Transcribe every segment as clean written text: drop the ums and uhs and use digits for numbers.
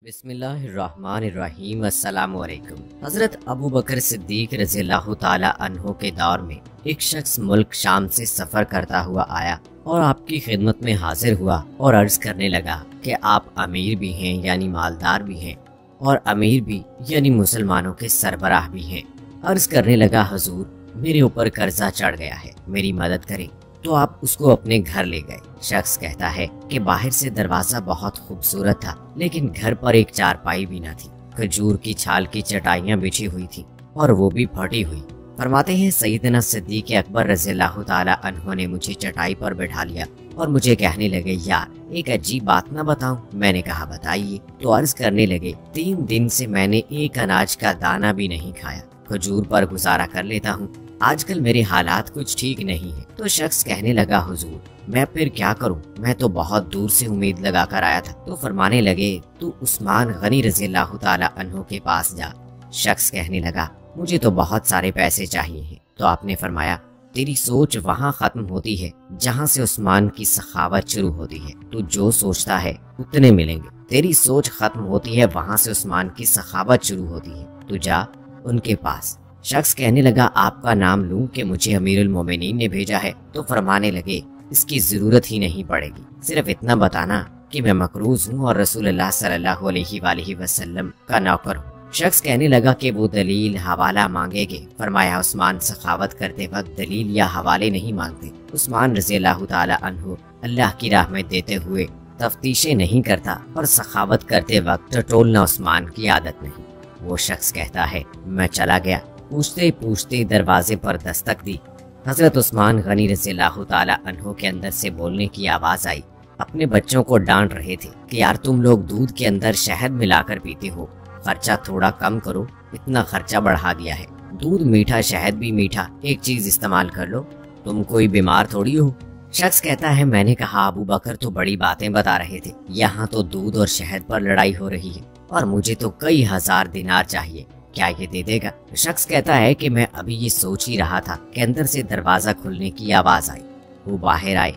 बिस्मिल्लाहिर्रहमानिर्रहीम। अस्सलाम वालेकुम। हजरत अबू बकर सिद्दीक रज़ी अल्लाह ताला अन्हो के दौर में एक शख्स मुल्क शाम से सफ़र करता हुआ आया और आपकी खिदमत में हाजिर हुआ और अर्ज करने लगा कि आप अमीर भी हैं यानी मालदार भी हैं और अमीर भी यानी मुसलमानों के सरबराह भी हैं। अर्ज करने लगा, हुजूर मेरे ऊपर कर्जा चढ़ गया है, मेरी मदद करें। तो आप उसको अपने घर ले गए। शख्स कहता है कि बाहर से दरवाजा बहुत खूबसूरत था, लेकिन घर पर एक चारपाई भी न थी। खजूर की छाल की चटाइयाँ बिछी हुई थी और वो भी फटी हुई। फरमाते हैं सैयदना सिद्दीक अकबर रज़ियल्लाहु ताला अन्हु ने मुझे चटाई पर बैठा लिया और मुझे कहने लगे, यार एक अजीब बात न बताऊं? मैंने कहा बताइए। तो अर्ज करने लगे, 3 दिन से मैंने एक अनाज का दाना भी नहीं खाया, खजूर पर गुजारा कर लेता हूँ। आजकल मेरे हालात कुछ ठीक नहीं है। तो शख्स कहने लगा, हुजूर मैं फिर क्या करूं? मैं तो बहुत दूर से उम्मीद लगा कर आया था। तो फरमाने लगे, तू उस्मान गनी रज़ियल्लाहु ताला अन्हु के पास जा। शख्स कहने लगा, मुझे तो बहुत सारे पैसे चाहिए हैं। तो आपने फरमाया, तेरी सोच वहाँ खत्म होती है जहाँ से उस्मान की सखावत शुरू होती है। तू जो सोचता है उतने मिलेंगे। तेरी सोच खत्म होती है वहाँ से उस्मान की सखावत शुरू होती है। तू जा उनके पास। शख्स कहने लगा, आपका नाम लूं कि मुझे अमीरुल मोमिनीन ने भेजा है? तो फरमाने लगे, इसकी जरूरत ही नहीं पड़ेगी, सिर्फ इतना बताना कि मैं मकरूज हूँ और रसूलुल्लाह सल्लल्लाहु अलैहि वसल्लम का नौकर हूँ। शख्स कहने लगा कि वो दलील हवाला मांगेगे। फरमाया, उस्मान सखावत करते वक्त दलील या हवाले नहीं मांगते। उस्मान रज़ियल्लाहु ताला अन्हु अल्लाह की राह में देते हुए तफ्तीशें नहीं करता और सखावत करते वक्त टटोलना उस्मान की आदत नहीं। वो शख्स कहता है, मैं चला गया। पूछते पूछते दरवाजे पर दस्तक दी। हजरत उस्मान गनी रज़ियल्लाहु ताला अन्हु के अंदर से बोलने की आवाज आई। अपने बच्चों को डांट रहे थे कि यार तुम लोग दूध के अंदर शहद मिलाकर पीते हो, खर्चा थोड़ा कम करो, इतना खर्चा बढ़ा दिया है। दूध मीठा, शहद भी मीठा, एक चीज इस्तेमाल कर लो, तुम कोई बीमार थोड़ी हो। शख्स कहता है, मैंने कहा अबू बकर तो बड़ी बातें बता रहे थे, यहाँ तो दूध और शहद पर लड़ाई हो रही है और मुझे तो कई हजार दिनार चाहिए, क्या ये दे देगा? शख्स कहता है कि मैं अभी ये सोच ही रहा था कि अंदर से दरवाजा खुलने की आवाज आई। वो बाहर आए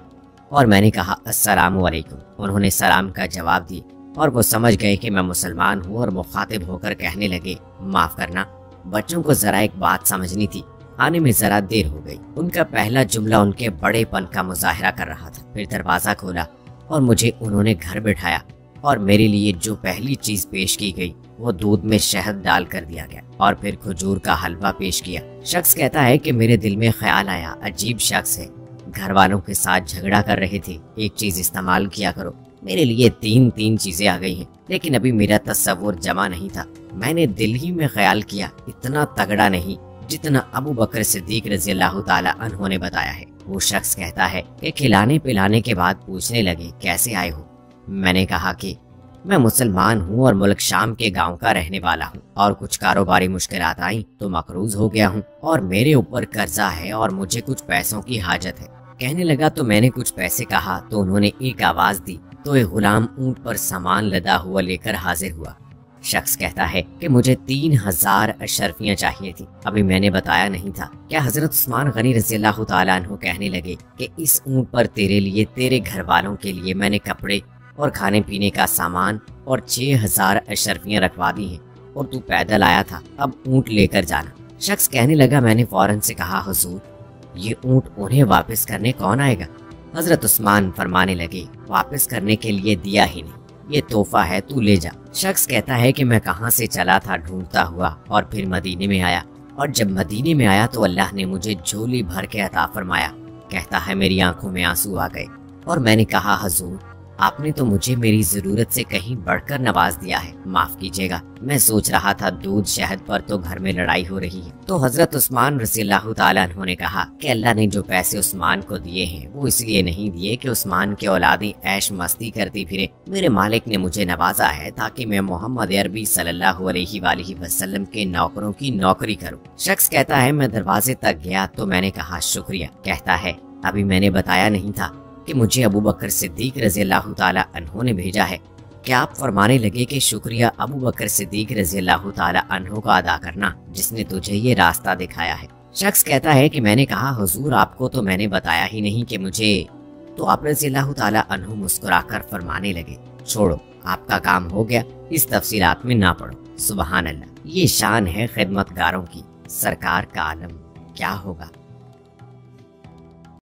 और मैंने कहा अस्सलामु अलैकुम। उन्होंने सलाम का जवाब दिया और वो समझ गए कि मैं मुसलमान हूँ और मुखातिब होकर कहने लगे, माफ करना, बच्चों को जरा एक बात समझनी थी, आने में जरा देर हो गई। उनका पहला जुमला उनके बड़ेपन का मुजाहरा कर रहा था। फिर दरवाजा खोला और मुझे उन्होंने घर बैठाया और मेरे लिए जो पहली चीज पेश की गई वो दूध में शहद डाल कर दिया गया और फिर खजूर का हलवा पेश किया। शख्स कहता है कि मेरे दिल में ख्याल आया, अजीब शख्स है, घर वालों के साथ झगड़ा कर रहे थे, एक चीज इस्तेमाल किया करो। मेरे लिए तीन चीजें आ गई हैं, लेकिन अभी मेरा तस्वुर जमा नहीं था। मैंने दिल ही में ख्याल किया, इतना तगड़ा नहीं जितना अबू बकर सिद्दीक रज़ियल्लाहु ताला अन्हु ने बताया है। वो शख्स कहता है कि खिलाने पिलाने के बाद पूछने लगे, कैसे आए हो? मैंने कहा कि मैं मुसलमान हूँ और मुल्क शाम के गांव का रहने वाला हूँ और कुछ कारोबारी मुश्किलात आई तो मकरूज हो गया हूँ और मेरे ऊपर कर्जा है और मुझे कुछ पैसों की हाजत है। कहने लगा तो मैंने कुछ पैसे कहा तो उन्होंने एक आवाज दी तो एक गुलाम ऊंट पर सामान लदा हुआ लेकर हाजिर हुआ। शख्स कहता है कि मुझे 3000 अशरफियाँ चाहिए थी, अभी मैंने बताया नहीं था। क्या हजरत उस्मान गनी रज़ियल्लाहु ताला अन्हु कहने लगे कि इस ऊंट पर तेरे लिए, तेरे घर वालों के लिए मैंने कपड़े और खाने पीने का सामान और 6000 अशरफियाँ रखवा दी हैं और तू पैदल आया था, अब ऊंट लेकर जाना। शख्स कहने लगा, मैंने फौरन से कहा, हुजूर ये ऊंट उन्हें वापस करने कौन आएगा? हजरत उस्मान फरमाने लगे, वापस करने के लिए दिया ही नहीं, ये तोहफा है, तू ले जा। शख्स कहता है कि मैं कहाँ से चला था ढूंढता हुआ और फिर मदीने में आया और जब मदीने में आया तो अल्लाह ने मुझे झोली भर के अता फरमाया। कहता है मेरी आंखों में आंसू आ गए और मैंने कहा, हुजूर आपने तो मुझे मेरी जरूरत से कहीं बढ़कर नवाज दिया है, माफ कीजिएगा, मैं सोच रहा था दूध शहद पर तो घर में लड़ाई हो रही है। तो हजरत उस्मान रज़ियल्लाहु ताला अन्हु ने कहा कि अल्लाह ने जो पैसे उस्मान को दिए हैं वो इसलिए नहीं दिए कि उस्मान के औलादें ऐश मस्ती करती फिरे, मेरे मालिक ने मुझे नवाजा है ताकि मैं मोहम्मद अरबी सल्लल्लाहु अलैहि वसल्लम के नौकरों की नौकरी करूँ। शख्स कहता है मैं दरवाजे तक गया तो मैंने कहा शुक्रिया। कहता है अभी मैंने बताया नहीं था कि मुझे अबू बकर सिद्दीक रज़ियल्लाहु ताला अन्हु ने भेजा है। क्या आप फरमाने लगे कि शुक्रिया अबू बकर सिद्दीक रज़ियल्लाहु ताला अन्हु का अदा करना जिसने तुझे ये रास्ता दिखाया है। शख्स कहता है कि मैंने कहा, हुजूर आपको तो मैंने बताया ही नहीं कि मुझे। तो आप रज़ियल्लाहु ताला अन्हु मुस्कुराकर फरमाने लगे, छोड़ो آپ کا کام ہو گیا، اس تفصیلات میں نہ پڑو۔ سبحان اللہ، یہ شان ہے خدمتگاروں کی، سرکار کا عالم کیا ہوگا۔